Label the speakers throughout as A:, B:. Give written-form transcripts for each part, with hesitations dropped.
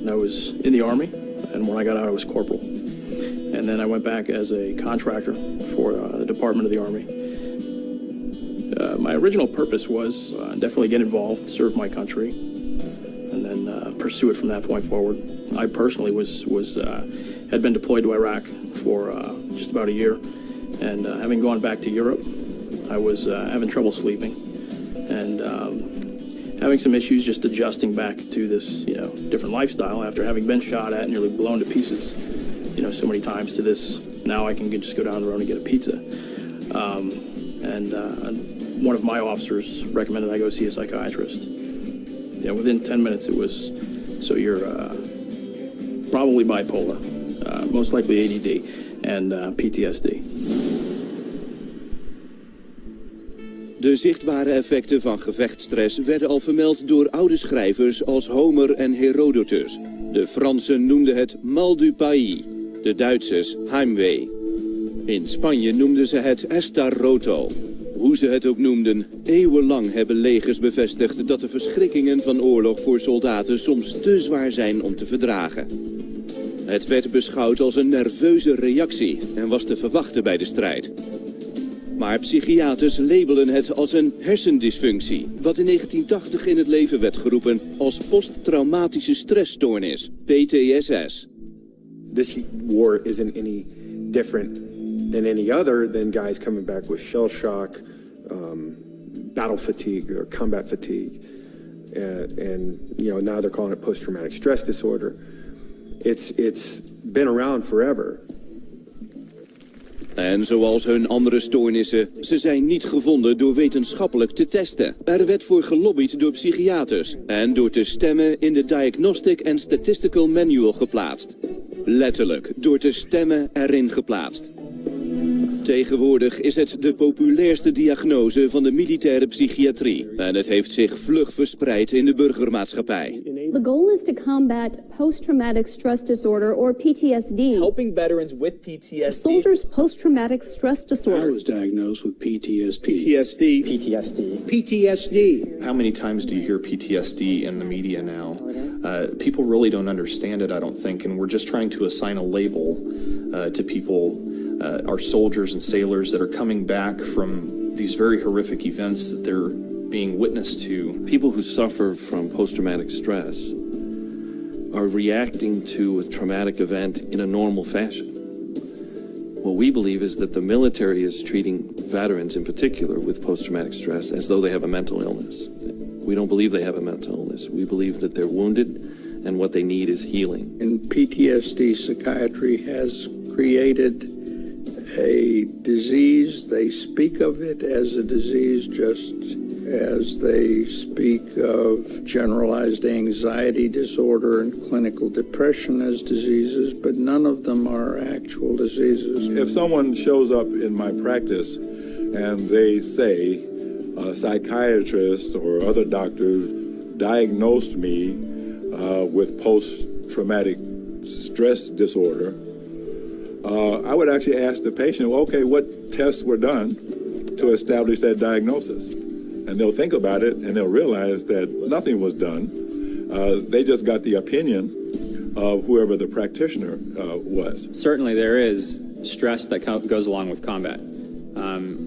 A: I was in the Army, and when I got out, I was corporal. And then I went back as a contractor for the Department of the Army. My original purpose was definitely get involved, serve my country, and then pursue it from that point forward. I personally had been deployed to Iraq for just about a year, and having gone back to Europe, I was having trouble sleeping, and having some issues just adjusting back to this, different lifestyle after having been shot at, nearly blown to pieces, so many times to this. Now I can just go down the road and get a pizza. And one of my officers recommended I go see a psychiatrist. Within 10 minutes it was, so you're probably bipolar, most likely ADD, and PTSD.
B: De zichtbare effecten van gevechtsstress werden al vermeld door oude schrijvers als Homer en Herodotus. De Fransen noemden het mal du pays, de Duitsers Heimweh. In Spanje noemden ze het estarroto. Hoe ze het ook noemden, eeuwenlang hebben legers bevestigd dat de verschrikkingen van oorlog voor soldaten soms te zwaar zijn om te verdragen. Het werd beschouwd als een nerveuze reactie en was te verwachten bij de strijd. Maar psychiaters labelen het als een hersendysfunctie, wat in 1980 in het leven werd geroepen als posttraumatische stressstoornis, PTSS.
C: This war isn't any different than any other than guys coming back with shell shock, battle fatigue or combat fatigue, and now they're calling it post traumatic stress disorder. It's been around forever.
B: En zoals hun andere stoornissen, ze zijn niet gevonden door wetenschappelijk te testen. Er werd voor gelobbyd door psychiaters en door te stemmen in de Diagnostic and Statistical Manual geplaatst. Letterlijk, door te stemmen erin geplaatst. Tegenwoordig is het de populairste diagnose van de militaire psychiatrie. En het heeft zich vlug verspreid in de burgermaatschappij.
D: The goal is to combat post-traumatic stress disorder, or PTSD.
E: Helping veterans with PTSD.
D: Soldiers' post-traumatic stress disorder.
F: I was diagnosed with PTSD.
G: PTSD.
H: How many times do you hear PTSD in the media now? People really don't understand it, I don't think, and we're just trying to assign a label to people. Our soldiers and sailors that are coming back from these very horrific events that they're being witness to.
I: People who suffer from post-traumatic stress are reacting to a traumatic event in a normal fashion. What we believe is that the military is treating veterans in particular with post-traumatic stress as though they have a mental illness. We don't believe they have a mental illness. We believe that they're wounded and what they need is healing.
F: And PTSD psychiatry has created a disease. They speak of it as a disease just as they speak of generalized anxiety disorder and clinical depression as diseases, but none of them are actual diseases.
J: If someone shows up in my practice and they say a psychiatrist or other doctors diagnosed me with post-traumatic stress disorder, I would actually ask the patient, well, okay, what tests were done to establish that diagnosis? And they'll think about it and they'll realize that nothing was done. They just got the opinion of whoever the practitioner was.
K: Certainly there is stress that goes along with combat.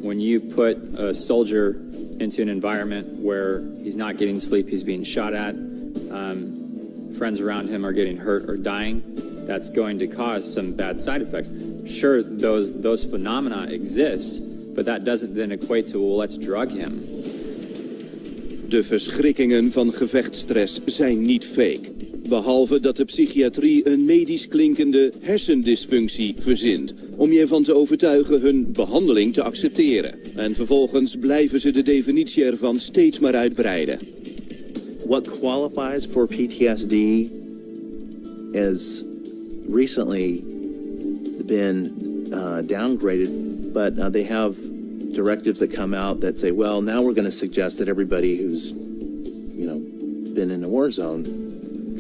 K: When you put a soldier into an environment where he's not getting sleep, he's being shot at, friends around him are getting hurt or dying, that's going to cause some bad side effects. Sure, those phenomena exist, but that doesn't then equate to, well, let's drug him.
B: De verschrikkingen van gevechtsstress zijn niet fake. Behalve dat de psychiatrie een medisch klinkende hersendysfunctie verzint om je ervan te overtuigen hun behandeling te accepteren. En vervolgens blijven ze de definitie ervan steeds maar uitbreiden.
L: What qualifies for PTSD has recently been downgraded, but they have directives that come out that say, well, now we're going to suggest that everybody who's, been in a war zone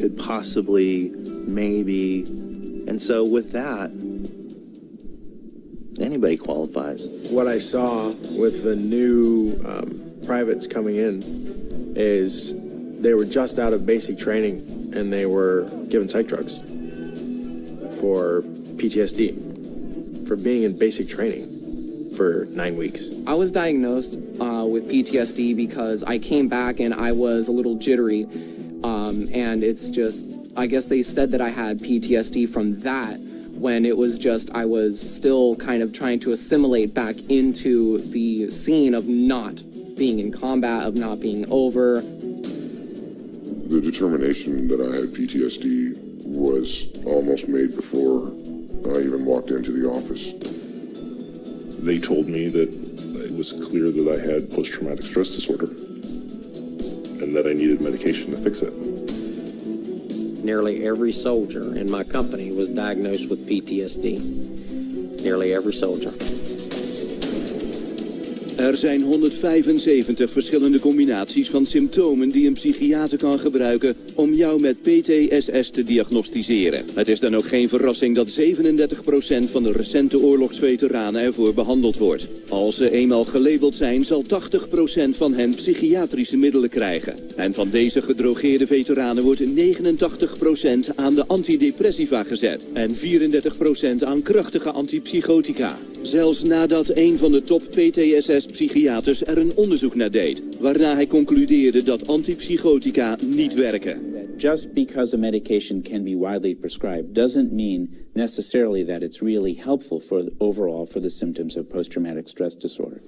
L: could possibly, maybe, and so with that, anybody qualifies.
C: What I saw with the new privates coming in is they were just out of basic training
G: and they were given psych drugs for PTSD, for being in basic training for 9 weeks.
M: I was diagnosed with PTSD because I came back and I was a little jittery, and it's just, I guess they said that I had PTSD from that, when it was just I was still kind of trying to assimilate back into the scene of not being in combat, of not being over.
N: The determination that I had PTSD was almost made before I even walked into the office.
J: They told me that it was clear that I had post-traumatic stress disorder and that I needed medication to fix it.
O: Nearly every soldier in my company was diagnosed with PTSD. Nearly every soldier.
B: Er zijn 175 verschillende combinaties van symptomen die een psychiater kan gebruiken om jou met PTSS te diagnosticeren. Het is dan ook geen verrassing dat 37% van de recente oorlogsveteranen ervoor behandeld wordt. Als ze eenmaal gelabeld zijn, zal 80% van hen psychiatrische middelen krijgen. En van deze gedrogeerde veteranen wordt 89% aan de antidepressiva gezet en 34% aan krachtige antipsychotica. Zelfs nadat een van de top PTSS-psychiaters er een onderzoek naar deed, waarna hij concludeerde dat antipsychotica niet werken.
P: Just because a medication can be widely prescribed doesn't mean necessarily that it's really helpful overall for the symptoms of post-traumatic stress disorder.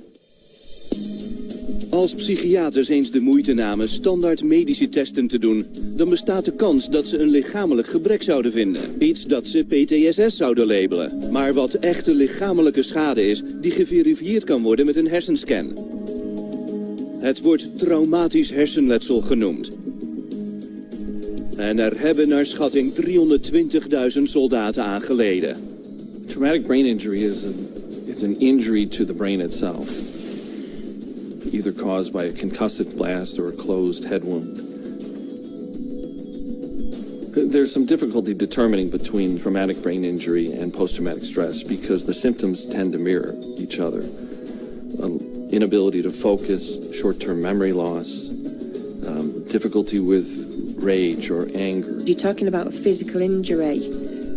B: Als psychiaters eens de moeite namen standaard medische testen te doen, dan bestaat de kans dat ze een lichamelijk gebrek zouden vinden. Iets dat ze PTSS zouden labelen. Maar wat echte lichamelijke schade is, die geverifieerd kan worden met een hersenscan. Het wordt traumatisch hersenletsel genoemd. En er hebben naar schatting 320.000 soldaten aan geleden.
I: Traumatic brain injury is an injury to the brain itself, either caused by a concussive blast or a closed head wound. There's some difficulty determining between traumatic brain injury and post-traumatic stress because the symptoms tend to mirror each other. Inability to focus, short-term memory loss, difficulty with rage or anger.
Q: You're talking about a physical injury,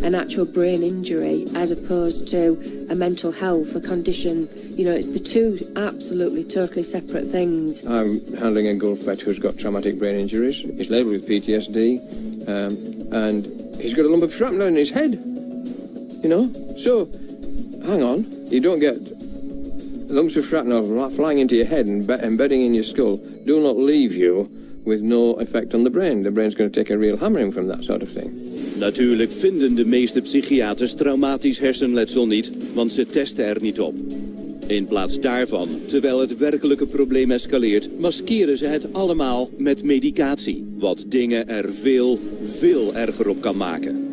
Q: an actual brain injury, as opposed to a mental health, a condition. You know, it's the two absolutely, totally separate things.
R: I'm handling a Gulf vet who's got traumatic brain injuries. He's labelled with PTSD, and he's got a lump of shrapnel in his head. You know? So, hang on, you don't get lumps of shrapnel flying into your head and embedding in your skull do not leave you with no effect on the brain. The brain's going to take a real hammering from that sort of thing.
B: Natuurlijk vinden de meeste psychiaters traumatisch hersenletsel niet, want ze testen er niet op. In plaats daarvan, terwijl het werkelijke probleem escaleert, maskeren ze het allemaal met medicatie. Wat dingen er veel, veel erger op kan maken.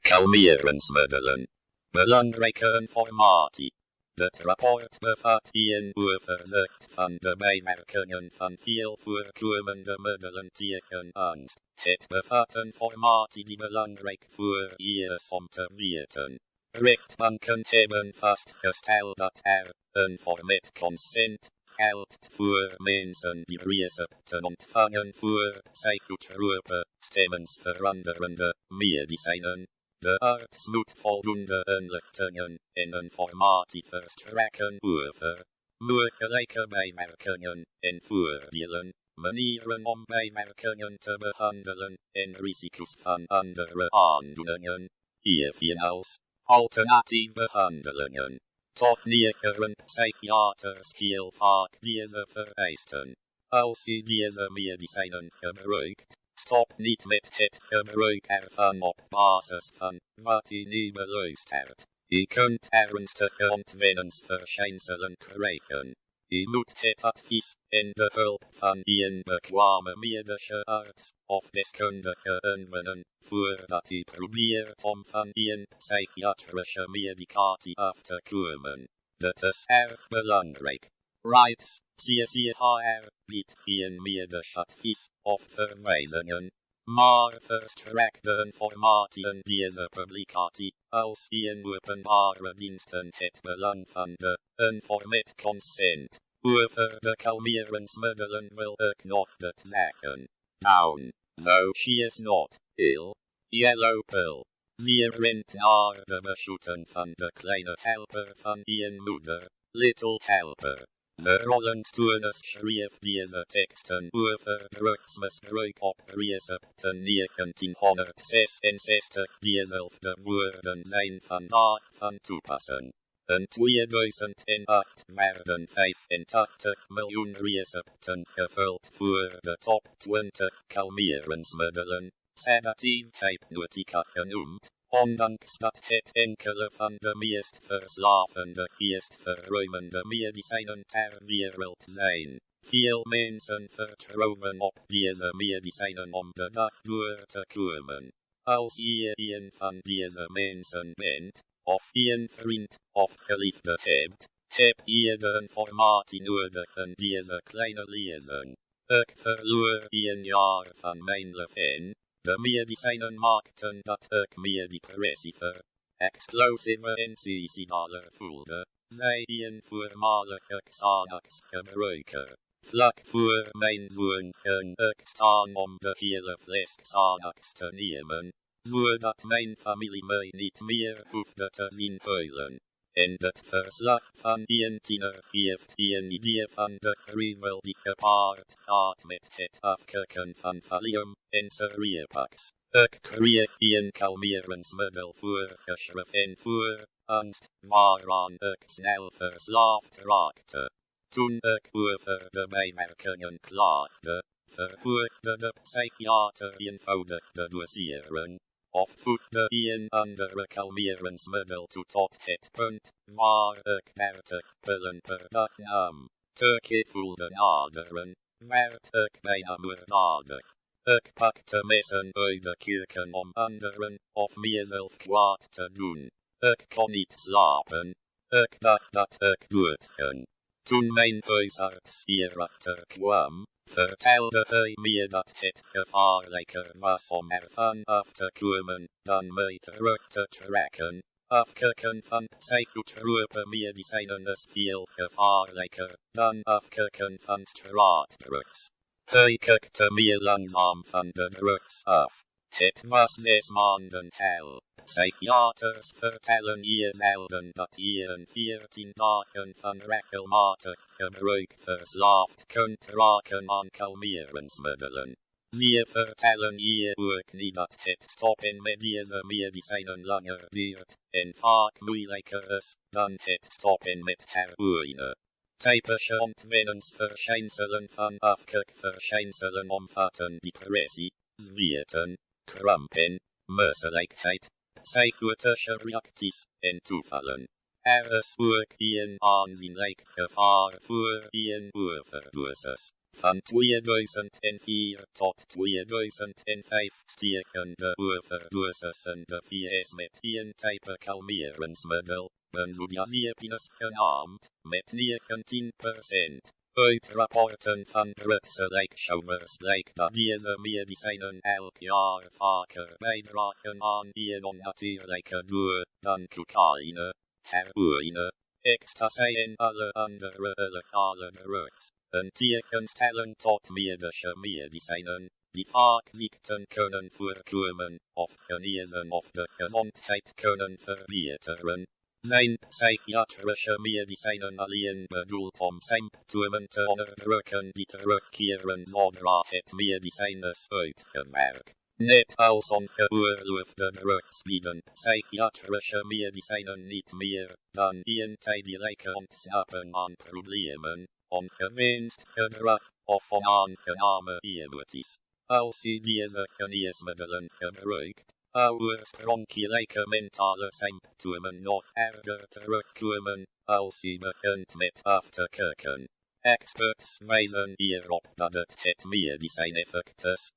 S: Kalmeringsmiddelen. Belangrijke informatie. Het rapport bevat een overzicht van de bijwerkingen van veel voorkomende middelen tegen angst. Het bevat informatie die belangrijk voor je is om te weten. Rechtbanken hebben vastgesteld dat er, informed consent, geldt voor mensen die recepten ontvangen voor psychotrope, stemmensveranderende medicijnen. De arts moet voldoende inlichtingen en informatie verstrekken over mogelijke bijwerkingen en voordelen, manieren om bijwerkingen te behandelen en risico's van andere aandoeningen, evenals alternatieve behandelingen. Toch negeren psychiaters heel vaak deze vereisten. Als u deze medicijnen gebruikt, stop niet met het gebruik ervan op basis van wat u nu beluistert. U kunt ernstige ontwenningsverschijnselen krijgen. U moet het advies en de hulp van een bekwame medische arts of deskundige inwinnen, voordat u probeert om van een psychiatrische medicatie af te komen. Dat is erg belangrijk. Rights, CCHR, biedt geen medisch advies of verwijzingen, maar verstrekt de informatie in deze publicatie als een openbare diensten het belang van de informed consent. Over de kalmeringsmiddelen wil ik nog dit zeggen. Down, though she is not ill. Yellow pill. Ze rent naar de beschutten van de kleine helper van een moeder, Little Helper. De Rollenstoernis schreef deze teksten over drugsmisbruik op recepten 1966. Diezelfde woorden zijn vandaag van toepassing. In 2008 werden 85 miljoen recepten gevuld voor de top 20 kalmeringsmiddelen, sedatief hypnotica genoemd. Ondanks dat het enkele van de meest verslavende geestverruimende medicijnen ter wereld zijn. Veel mensen vertrouwen op deze medicijnen om de dag door te komen. Als je een van deze mensen bent, of een vriend of geliefde hebt, heb je de informatie nodig in deze kleine lezen. Ik verloor een jaar van mijn leven. De medicijnen maakten dat ik meer depressiever, explosiever en suicidaler voelde, zei een voormalige Xanax-gebruiker. Vlak voor mijn zoon ging ik staan om de hele fles Xanax te nemen, zodat mijn familie mij niet meer hoefde te zien huilen. En het verslag van een tiener geeft een idee van de gruwel die gepaard gaat met het afkicken van Valium en Seriapax. Ik kreeg een kalmeringsmiddel voorgeschreven voor angst, waaraan ik snel verslaafd raakte. Toen ik over de bijwerkingen klaagde, verhoogde de psychiater eenvoudig de dosering, of voegde een andere kalmeringsmiddel toe tot het punt waar ik 30 pillen per dag nam. Toen ik voelde naderen, werd ik bijna moorddadig. Ik pakte messen uit de keuken om anderen of mezelf kwaad te doen. Ik kon niet slapen. Ik dacht dat ik doodging. Toen mijn huisarts hierachter kwam, vertelde hij me dat het gevaarlijker was om ervan af te komen dan mij terug te trekken. Afkicken van psychotrope medicijnen is veel gevaarlijker dan afkicken van straatdrugs. Hij kikte me langzaam van de drugs af. Het was 6 maanden hel. Psychiaters vertellen je zelden dat je in 14 dagen van regelmatig gebruik verslaafd kunt raken aan kalmeringsmiddelen. Ze vertellen je ook niet dat het stoppen met deze medicijnen langer duurt en vaak moeilijker is dan het stoppen met heroïne. Typische ontwenningsverschijnselen van afkikverschijnselen omvatten depressie, zweten, krampen, misselijkheid, psychotische reacties en toevallen. Er is ook een aanzienlijk gevaar voor een overdosis. Van 2004 tot 2005 stegen de overdosissen de VS met een type kalmeringsmiddel, benzodiazepines genaamd, met 19%. Uit rapporten van Britse lijkschouwers blijkt dat deze medicijnen elk jaar vaker bijdragen aan een onnatuurlijke dood dan cocaïne, heroïne, ecstasy en alle andere illegale drugs. Een tegenstelling tot medische medicijnen, die vaak ziekten kunnen voorkomen, of genezen of de gezondheid kunnen verbeteren, zijn psychiatrische medicijnen alleen bedoeld om symptomen te onderdrukken die terugkeren zodra het medicijn is uitgewerkt. Net als ongeoorloofde drugs bieden psychiatrische medicijnen niet meer dan een tijdelijke ontsnappen aan problemen, ongewenst gedrag of onaangename emoties. Als je deze geneesmiddelen gebruikt, oorspronkelijke mentale symptomen nog erger terugkomen, als je begint met af te kicken. Experts wijzen hierop dat het medicijneffect is.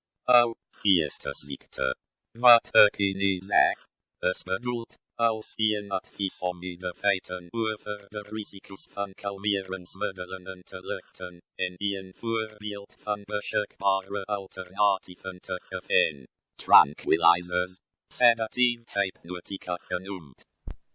S: Geestesziekte. Wat ik nu zeg, is bedoeld als een advies om je de feiten over de risico's van kalmeringsmiddelen te lichten en een voorbeeld van beschikbare alternatieven te geven. Tranquilizers, sedatief hypnotica genoemd.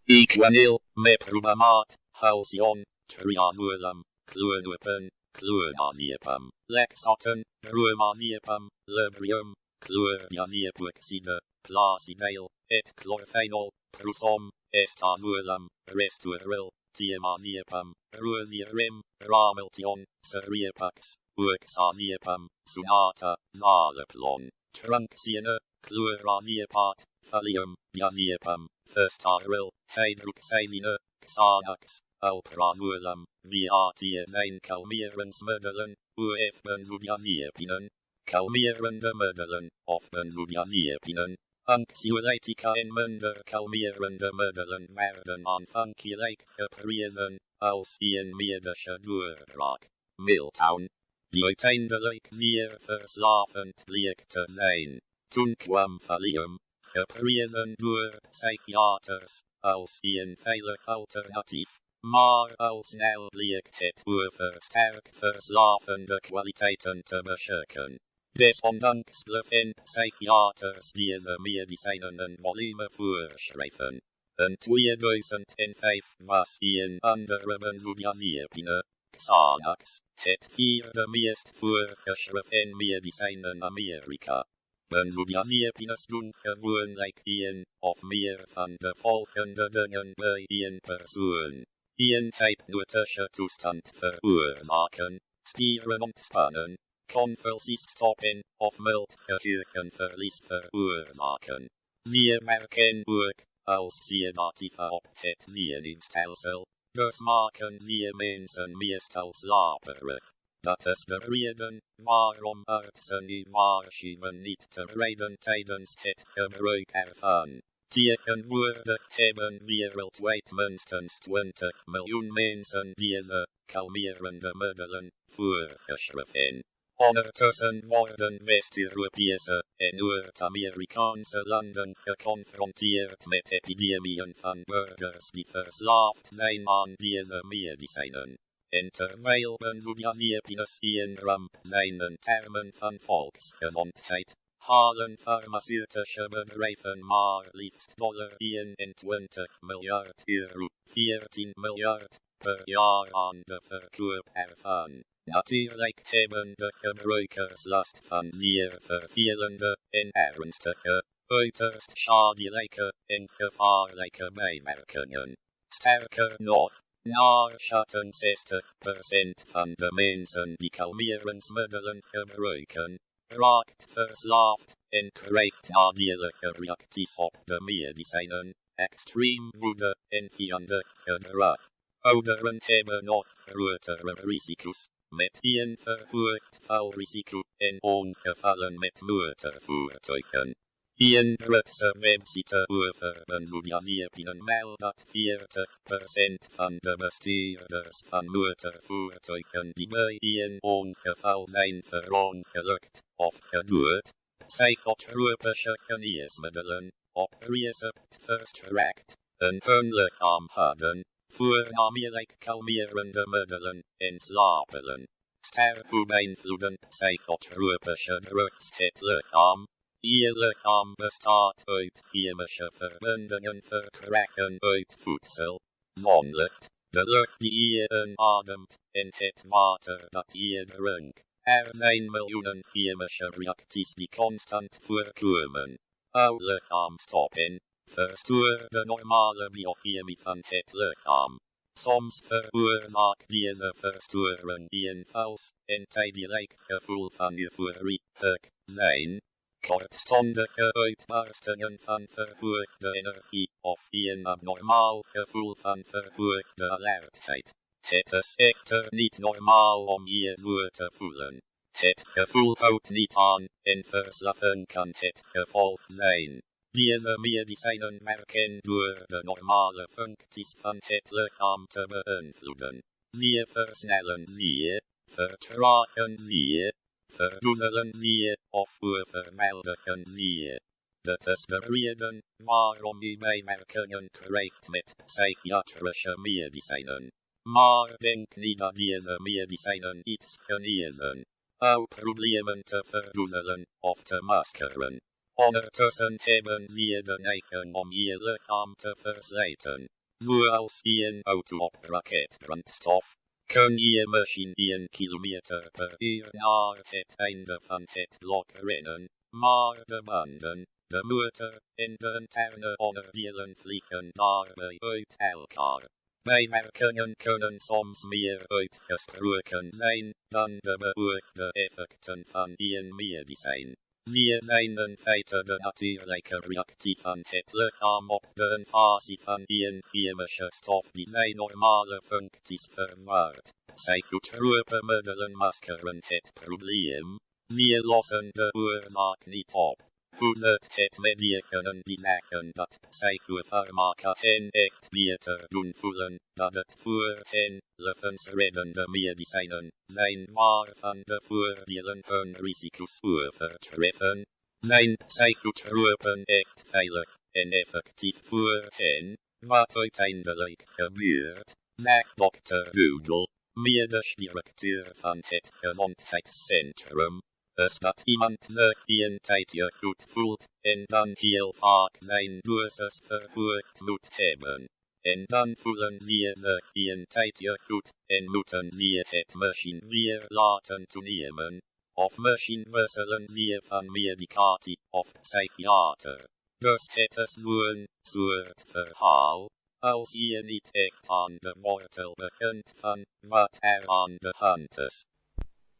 S: Equanil, meprobamat, halcyon, triazolum, clonopin, clonazepam, lexotin, bromazepam, librium, chlordiazepoxide, placidale, et chlorphenol, prusom, estazolum, restoril, thiamazepam, rosirum, rameltion, seriapax, oxazepam, sonata, zaleplon, trunksiene, chlorazepat, thallium, diazepam, festaril, hydroxyzine, Xanax, alprazolam, VAT zijn kalmeringsmiddelen, of benzodiazepinen, kalmerende middelen, of benzodiazepinen. Anxiolytica en minder kalmerende middelen werden aanvankelijk geprezen als een medische doorbraak. Miltown, die uiteindelijk zeer verslavend bleek te zijn. Toen kwam Valium, geprezen door psychiaters als een veilig alternatief, maar al snel bleek het over sterk verslavende kwaliteiten te beschikken. Desondanks bleven psychiaters deze medicijnen een volume voorschrijven. In 2005 was een andere benzodiazepine, Xanax, het vierde meest voorgeschreven medicijn in Amerika. Benzodiazepines doen gewoonlijk een of meer van de volgende dingen bij een persoon. Een hypnotische toestand veroorzaken, spieren ontspannen, conversies stoppen of mild geheugenverlies veroorzaken. Ze werken ook als sedatieve op het zenuwstelsel, dus maken ze mensen meestal slaperig. Dat is de reden waarom artsen u waarschuwen niet te rijden tijdens het gebruik ervan. Tegenwoordig hebben wereldwijd minstens 20 miljoen mensen deze kalmerende middelen voorgeschreven. Ondertussen worden West-Europese en Noord-Amerikaanse landen geconfronteerd met epidemieën van burgers die verslaafd zijn aan deze medicijnen. En terwijl benzodiazepines een ramp zijn in termen van volksgezondheid, halen farmaceutische bedrijven maar liefst $21 miljard euro, 14 miljard per jaar aan de verkoop ervan. Natuurlijk hebben de gebruikers last van zeer vervelende en ernstige, uiterst schadelijke en gevaarlijke bijwerkingen. Sterker nog, naar 60% van de mensen die kalmeringsmiddelen gebruiken, raakt verslaafd en krijgt nadelige reacties op de medicijnen, extreem woede en vijandig gedrag. Ouderen hebben nog grotere risico's, met een verhoogd valrisico en ongevallen met motorvoertuigen. Een Britse website over benzodiazepinen meldt dat 40% van de bestuurders van motorvoertuigen die bij een ongeval zijn verongelukt of gedood, psychotropische geneesmiddelen op recept verstrekt en hun lichaam hadden, voornamelijk kalmerende middelen en slaappillen. Sterk beïnvloeden psychotropische drugs het lichaam. Je lichaam bestaat uit chemische verbindingen verkrijgen uit voedsel, zonlicht, de lucht die je inademt en het water dat je drinkt. Er zijn miljoenen chemische reacties die constant voorkomen. Uw lichaamstoppen verstoren de normale biochemie van het lichaam. Soms veroorzaakt deze verstoring een vals en tijdelijk gevoel van euforie, zijn. Kortstondige uitbarstingen van verhoogde energie of een abnormaal gevoel van verhoogde alertheid. Het is echter niet normaal om je zo te voelen. Het gevoel houdt niet aan en verslaving kan het gevolg zijn. Deze medicijnen werken door de normale functies van het lichaam te beïnvloeden. Ze versnellen ze, vertragen ze, verdoezelen ze of overweldigen ze. Dat is de reden waarom u bijwerkingen krijgt met psychiatrische medicijnen. Maar denk niet dat deze medicijnen iets genezen. Uw problemen te verdoezelen of te maskeren. Ondertussen hebben ze de neiging om je lichaam te verslijten. Zoals een auto op raketbrandstof. Kun je misschien 1 kilometer per uur naar het einde van het blok rennen, maar de banden, de motor en de interne onderdelen vliegen daarbij uit elkaar. Bijwerkingen kunnen soms meer uitgesproken zijn dan de beoogde effecten van een medicijn. Ze zijn in feite de natuurlijke reactie van het lichaam op de invasie van een chemische stof die zijn normale functies verwaart. Psychotrope middelen maskeren het probleem. Ze lossen de oorzaak niet op. Hoe het medicijnen die zeggen dat psychofarmaca hen echt beter doen voelen, dat het voor hen levensreddende medicijnen zijn waarvan de voordelen hun risico's overtreffen. Zijn psychotropen echt veilig en effectief voor hen? Wat uiteindelijk gebeurt, zegt Dr. Google, medisch directeur van het gezondheidscentrum, is dat iemand zich een tijdje goed voelt en dan heel vaak zijn dosis verhoogd moet hebben. En dan voelen ze zich een tijdje goed en moeten ze het misschien weer laten toenemen. Of misschien wisselen ze van medicatie of psychiater. Dus het is zo'n soort verhaal. Als je niet echt aan de wortel begint van wat er aan de hand is.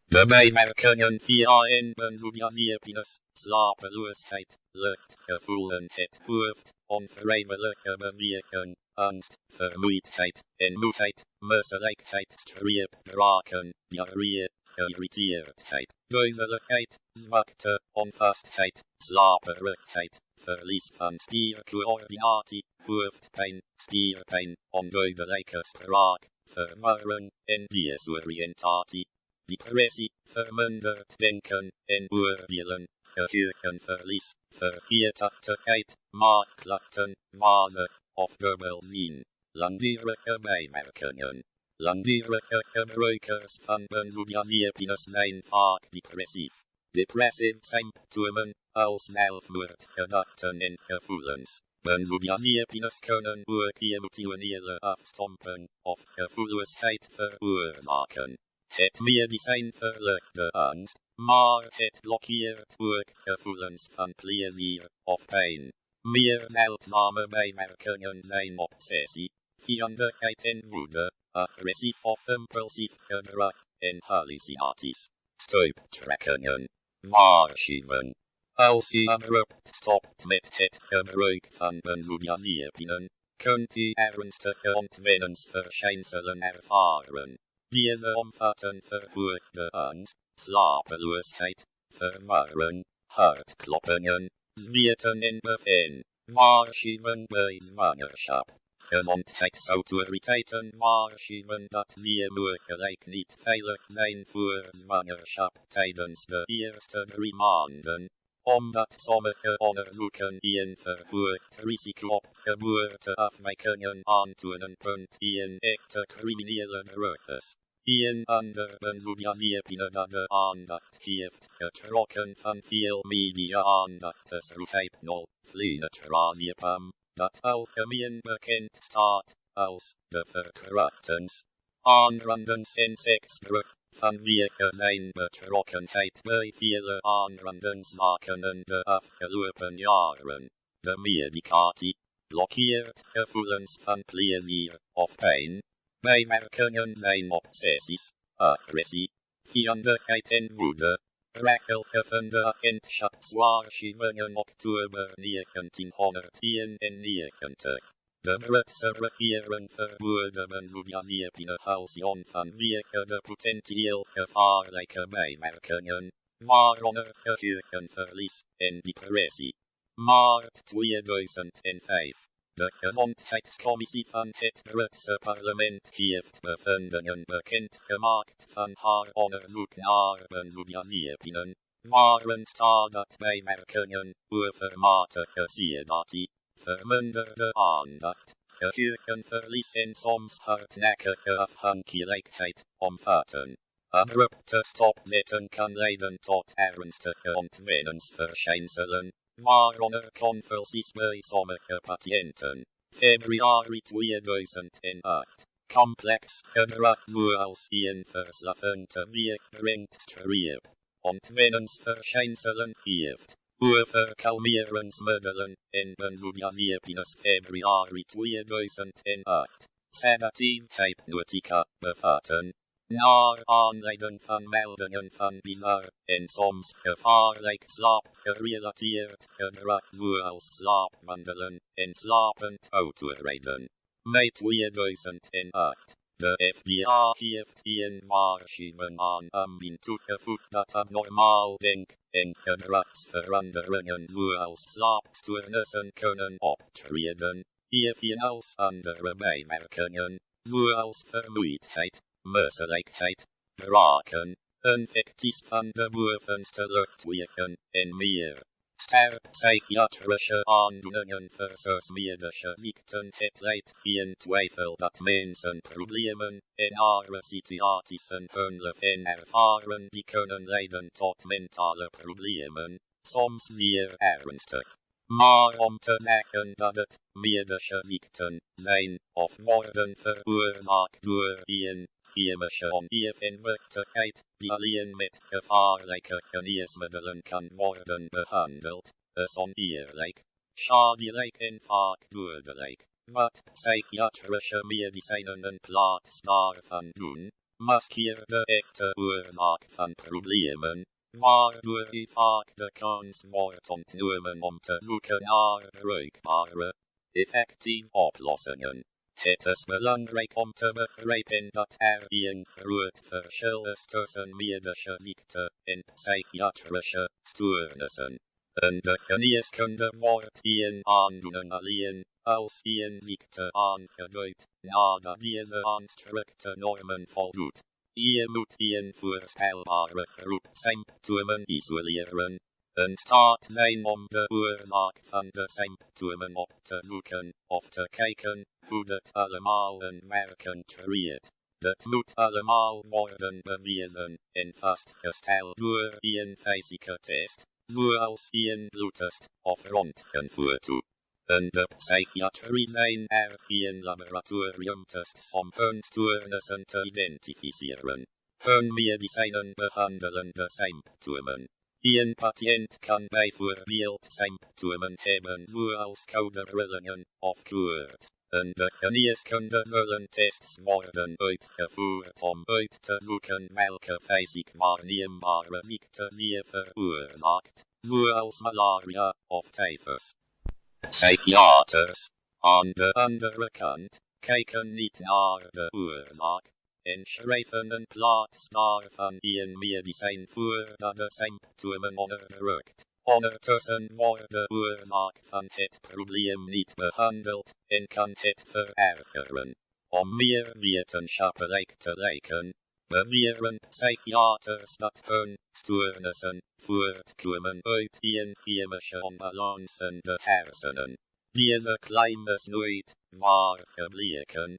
S: De bijwerkingen via een benzodiazepines, slapeloosheid, luchtgevoel in het hoofd, onvrijwillige beweging, angst, vermoeidheid en moeheid, misselijkheid, streepdraken, diarree, geïrriteerdheid, duizeligheid, zwakte, onvastheid, slaperigheid, verlies van spiercoördinatie, hoofdpijn, spierpijn, onduidelijke spraak, verwarring en desoriëntatie. Depressie, verminderd denken en oordelen, geheugenverlies, vergeetachtigheid, maagklachten, wazig of dubbelzien. Langdurige bijwerkingen. Langdurige gebruikers van benzodiazepines zijn vaak depressief. Depressieve symptomen als zelfmoordgedachten en gevoelens. Benzodiazepines kunnen ook emotionele afstompen of gevoelloosheid veroorzaken. Het medicijn verlicht de angst, maar het blokkeert ook gevoelens van plezier of pijn. Meer zeldzame bijwerkingen zijn obsessie, vijandigheid en woede, agressief of impulsief gedrag en hallucinaties. Stuiptrekkingen. Waarschuwen. Als u abrupt stopt met het gebruik van benzodiazepinen, kunt u ernstige ontwenningsverschijnselen ervaren. Deze omvatten verhoogde angst, slapeloosheid, verwarring, hartkloppingen, zweten en beven, waarschuwen bij zwangerschap. Gezondheidsautoriteiten waarschuwen dat we mogelijk niet veilig zijn voor zwangerschap tijdens de eerste 3 maanden, omdat sommige onderzoeken een verhoogd risico op geboorteafwijkingen aantonen. Een echte criminele drug is. Een ander benzodiazepine dat de aandacht heeft getrokken van veel media-aandacht is rohypnol, flunitrazepam, dat algemeen bekend staat als de verkrachtens, aanrandens en seksdrug, vanwege zijn betrokkenheid bij vele aanrandenszaken in de afgelopen jaren. De medicatie blokkeert gevoelens van plezier of pijn. Bijwerkingen zijn obsessies, agressie, vijandigheid en woede. Regelgevende agentschapswaarschuwingen oktober 1991. De Britse regering verboden benzodiazepine-halsjon vanwege de potentieel gevaarlijke bijwerkingen, waaronder geheugenverlies en depressie. Maart 2005. De Gezondheidscommissie van het Britse parlement heeft bevindingen bekendgemaakt van haar onderzoek naar benzodiazepinen, waarin staat dat bijwerkingen, overmatige sedatie, verminderde aandacht, geheugenverlies en soms hardnekkige afhankelijkheid omvatten. Abrupte stopzetten kan leiden tot ernstige ontwenningsverschijnselen, waaronder convulsies bij sommige patiënten. Februari 2008. Complex gedrag zoals een verslaving teweeg brengt streep. Ontwenningsverschijnselen heeft. Overkalmeringsmiddelen en benzodiazepines. Februari 2008. Sedatief hypnotica bevatten. Naar aanleiding van meldingen van bizar en soms gevaarlijk slaapgerelateerd gedrag zoals slaapwandelen en slapend autorijden. Mei 2008. De FBI heeft een waarschuwing aan Ambien toegevoegd dat abnormaal denk- en gedragsveranderingen zoals slaapstoornissen kunnen optreden, evenals andere bijwerkingen, zoals vermoeidheid, misselijkheid, braken, infecties van de bovenste luchtwegen en meer. Sterk psychiatrische aandoeningen versus medische ziekten. Het leidt geen twijfel dat mensen problemen en nare situaties in hun leven ervaren die kunnen leiden tot mentale problemen, soms zeer ernstig. Maar om te zeggen dat het medische ziekten zijn of worden veroorzaakt door een chemische onevenwichtigheid die alleen met gevaarlijke geneesmiddelen kan worden behandeld, is oneerlijk, schadelijk en vaak dodelijk. Wat psychiatrische medicijnen in plaats daarvan doen, maskeert de echte oorzaak van problemen, waardoor u vaak de kans wordt ontnomen om te zoeken naar bruikbare, effectieve oplossingen. Het is belangrijk om te begrijpen dat er een groot verschil is tussen medische ziekte en psychiatrische stoornissen. In de geneeskunde wordt een aandoening alleen als een ziekte aangeduid, nadat deze aan strikte normen voldoet. Je moet een voorspelbare groep symptomen isoleren, in staat zijn om de oorzaak van de symptomen op te zoeken, of te kijken hoe dit allemaal in werking treedt. Dit moet allemaal worden bewezen en vastgesteld door een fysieke test, zoals een bloedtest of röntgenfoto. In de psychiatrie zijn er geen laboratoriumtests om hun stoornissen te identificeren. Hun medicijnen behandelen de symptomen. Een patiënt kan bijvoorbeeld symptomen hebben zoals koude rillingen of koorts. In de geneeskunde zullen tests worden uitgevoerd om uit te zoeken welke fysiek waarneembare ziekte die veroorzaakt, zoals malaria of tyfus. Psychiaters, aan de andere kant, kijken niet naar de oorzaak en schrijven in plaats daarvan een medicijn voor dat de symptomen onderdrukt, Ondertussen wordt de oorzaak van het probleem niet behandeld en kan het verergeren. Om meer wetenschappelijk te lijken, beweren psychiaters dat hun stoornissen voortkomen uit een chemische onbalans in de hersenen. Deze claim is nooit waar gebleken,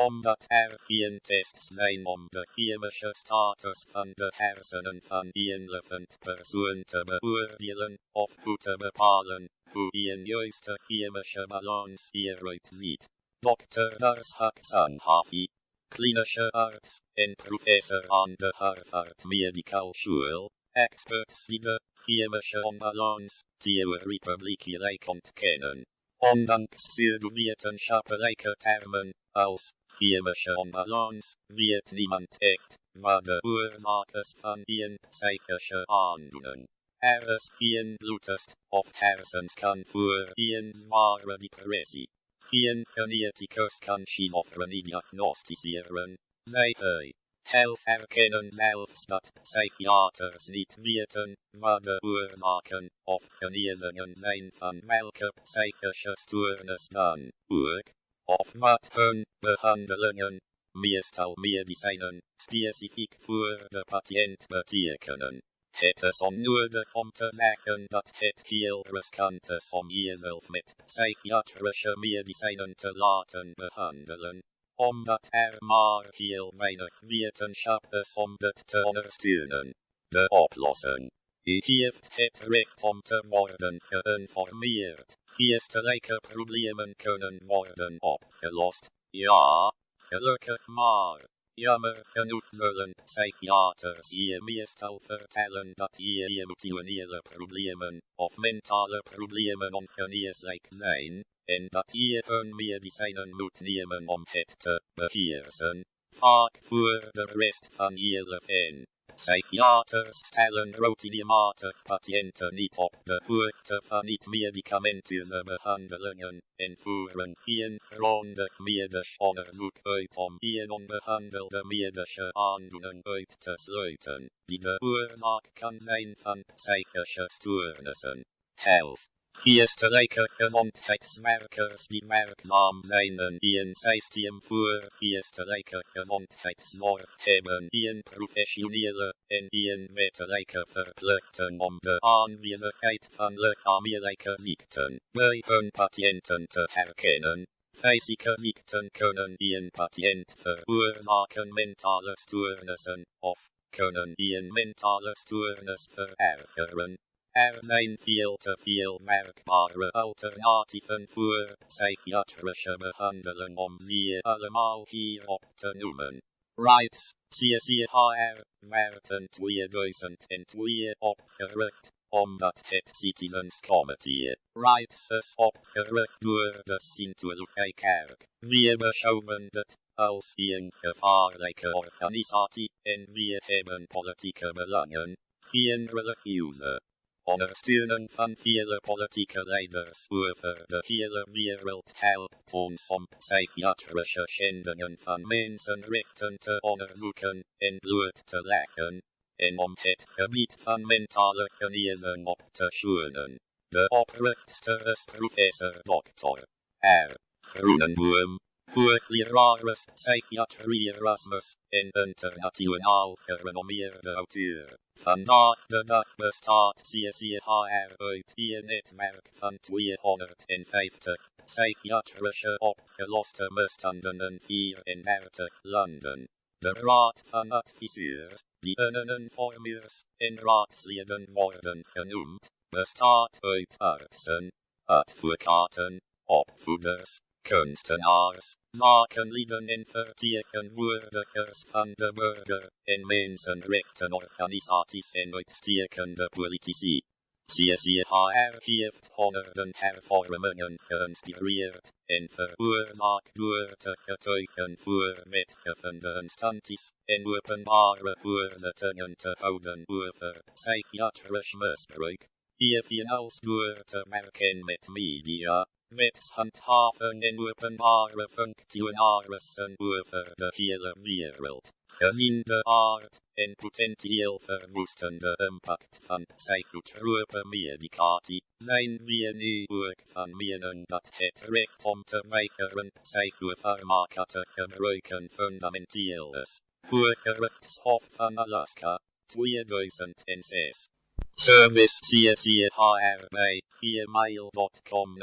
S: omdat er geen tests zijn om de chemische status van de hersenen van een levend persoon te beoordelen, of goed te bepalen hoe een juiste chemische balans eruit ziet. Dr. Darshak Hafi, klinische arts en professor aan de Harvard Medical School, expert die de chemische onbalans-theorie publiekelijk ontkennen. Ondanks pseudowetenschappelijke termen als chemische onbalans weet niemand echt wat de oorzaak is van een psychische aandoening. Er is geen bloedtest of hersenscan voor een zware depressie. Geen geneticus kan schizofrenie diagnosticeren, zei hij. Zelf erkennen zelfs dat psychiaters niet weten wat de oorzaken of genezingen zijn van welke psychische stoornis dan ook, of wat hun behandelingen, meestal medicijnen, specifiek voor de patiënt betekenen. Het is onnodig om te zeggen dat het heel riskant is om jezelf met psychiatrische medicijnen te laten behandelen, omdat er maar heel weinig wetenschap is om dit te ondersteunen. De oplossing. U heeft het recht om te worden geïnformeerd. Geestelijke problemen kunnen worden opgelost, ja, gelukkig maar. Jammer genoeg zullen psychiaters je meestal vertellen dat je emotionele problemen of mentale problemen ongeneeslijk zijn, en dat je hun medicijnen moet nemen om het te beheersen, vaak voor de rest van je leven. Psychiaters stellen routinematig patiënten niet op de hoogte van niet-medicamenteuze behandelingen en voeren geen grondig medisch onderzoek uit om een onbehandelde medische aandoening uit te sluiten, die de oorzaak kan zijn van psychische stoornissen. Health. Geestelijke gezondheidswerkers die werkzaam zijn in een systeem voor geestelijke gezondheidszorg hebben een professionele en een wettelijke verplichting om de aanwezigheid van lichamelijke ziekten bij hun patiënten te herkennen. Fysieke ziekten kunnen een patiënt veroorzaken mentale stoornissen of kunnen een mentale stoornis verergeren. Er zijn veel te veel werkbare alternatieven voor psychiatrische behandeling om ze allemaal hierop te noemen. Rights, CCHR, werd in 2002 opgericht, omdat het Citizens Committee Rights is opgericht door de Scientologie-kerk. We beschouwen dit als een gevaarlijke organisatie en we hebben politieke belangen, geen religieuze. Ondersteunen van vele politieke leiders over de hele wereld helpt ons om psychiatrische schendingen van mensenrechten te onderzoeken en bloot te leggen, en om het gebied van mentale genezing op te schonen. De oprichter is professor Dr. R. Groenenboom, hoogleraar psychiatrie Erasmus en internationaal gerenommeerde auteur. Vandaag de dag bestaat CCHR uit een netwerk van 250 psychiatrische opgeloste misstanden in 34 landen. De Raad van Adviseurs, die in informeurs en raadsleden worden genoemd, bestaat uit artsen, advocaten, opvoeders, kunstenaars, zakenlieden en vertegenwoordigers van de burger en mensenrechtenorganisaties en uitstekende politici. CCHR heeft honderden hervormingen geïnspireerd en veroorzaakt door te getuigen voor wetgevende instanties en openbare hoorzittingen te houden over psychiatrisch misbruik, evenals door te werken met media, Wets handhaven en openbare functionarissen over de hele wereld. Gezien de aard en potentieel verwoestende impact van psychotrope medicatie, zijn we nu ook van mening dat het recht om te weigeren psychofarmaca te gebruiken fundamenteel is. Hooggerechtshof van Alaska, 2006. Service CCHR bij 4mail.com 0032927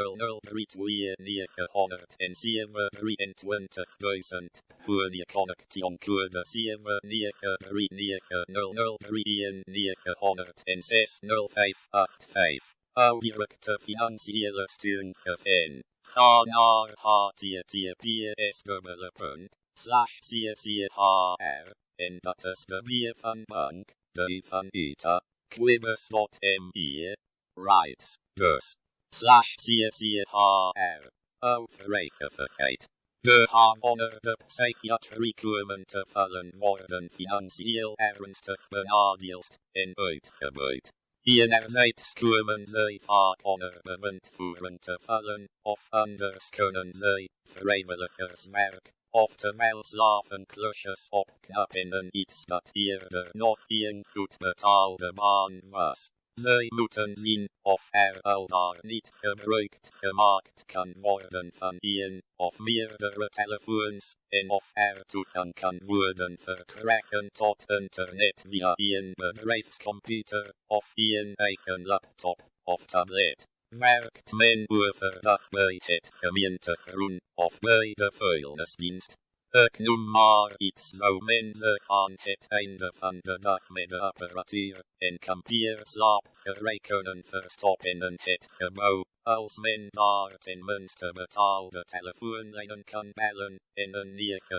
S: Honey-connection-code 793903190560585. Directe financiële steun geven. Ga naar https://CCHR en dat is de weer van bank, de van ETA. Quibbers.me. Rights. Dus. /CCHR. Overijgevigheid. De gehandelde psychiatrie komen te vallen worden financieel ernstig benadeeld en uitgebuit. Enerzijds komen zij vaak onder bewindvoering te vallen, of anders kunnen zij vrijwilligerswerk, oftewel slavenklusjes opknappen in iets dat eerder nog een goed betaalde baan was. Zij moeten zien of er al daar niet gebruik gemaakt kan worden van een of meerdere telefoons, en of er toegang kan worden verkrijgen tot internet via een bedrijfscomputer, of een eigen laptop of tablet. Werkt men overdag bij het gemeentegroen of bij de vuilnisdienst? Ik noem maar iets, zou men zich aan het einde van de dag met de apparatuur en kampeerslaap kunnen verstoppen in het gebouw, als men daar tenminste betaalde telefoonlijnen kan bellen, en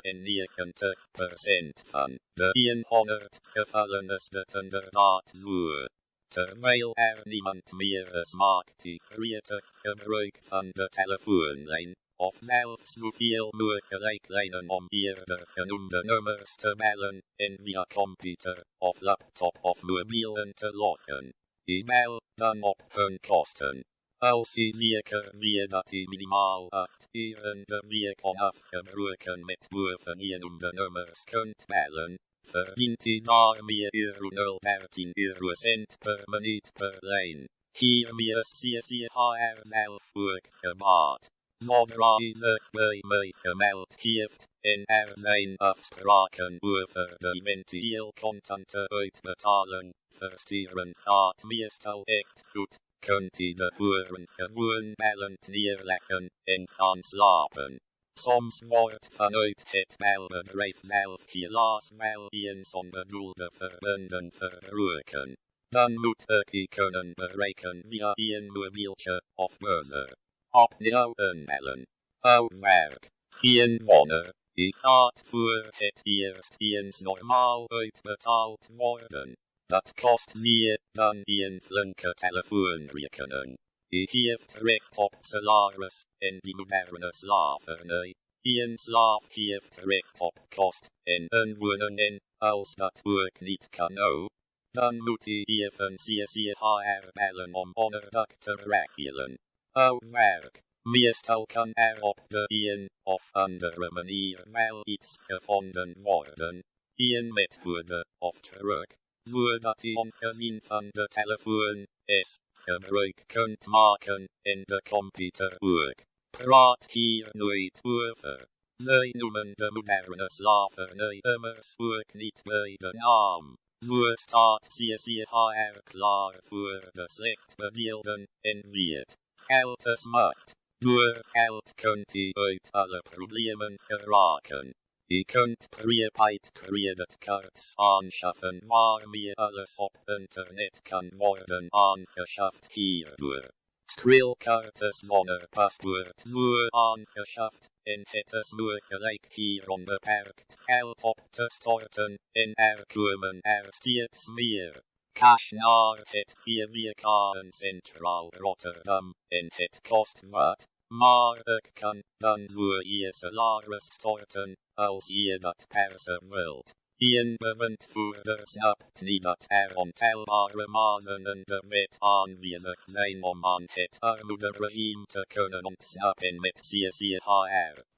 S: in 99% van de 100 gevallen is dit inderdaad zo. Terwijl er niemand meer is, maakt die gretig gebruik van de telefoonlijn, of zelfs zoveel mogelijk lijnen om eerder genoemde nummers te bellen, en via computer, of laptop of mobiel in te loggen. E-mail dan op hun kosten. Als je zeker weet dat je minimaal 8 uur in de week onafgebroken met bovengenoemde nummers kunt bellen, verdient u daarmee €0,13 per minuut per lijn. Hiermee is CCHR zelf ook gebaat. Zodra u zich bij mij gemeld heeft, en er zijn afspraken over de eventueel contante uitbetalen, versturen gaat meestal echt goed, kunt u de horen gewoon bellend neerleggen en gaan slapen. Soms wordt vanuit het belbedrijf zelf helaas wel eens onbedoelde verbanden verbroken. Dan moet ik u kunnen bereiken via een mobieltje of buzzer. Opnieuw inbellen. Werk. Geen wonder, u gaat voor het eerst eens normaal uitbetaald worden. Dat kost meer dan een flinke telefoonrekening. U heeft recht op salaris in die moderne slavernij. Een slaaf heeft recht op kost en inwonen, en als dat ook niet kan nou, dan moet u even CCHR bellen om onderdak te regelen. Werk. Meestal kan er op de een of andere manier wel iets gevonden worden. Een methode of truc, zodat u ongezien van de telefoon is, gebruik kunt maken en de computer ook. Praat hier nooit over. Zij noemen de moderne slavernij immers ook niet bij de naam. Zo staat CCHR klaar voor de slecht bedeelden en weet. Geld is macht. Door geld kunt u uit alle problemen geraken. U kunt prepaid creditcards aanschaffen waarmee alles op internet kan worden aangeschaft hierdoor. Skrillkaarten zonder paspoort zo aangeschaft, en het is mogelijk hier onbeperkt geld op te storten, en er komen er steeds meer. Cash naar het VWK in Centraal Rotterdam, en het kost wat, maar ik kan dan voor je salaris storten, als je dat persen wilt. Bewindvoerder snapt niet dat er ontelbare mazen de wet aanwezig zijn om aan het armoederegime te kunnen ontsnappen met CCHR.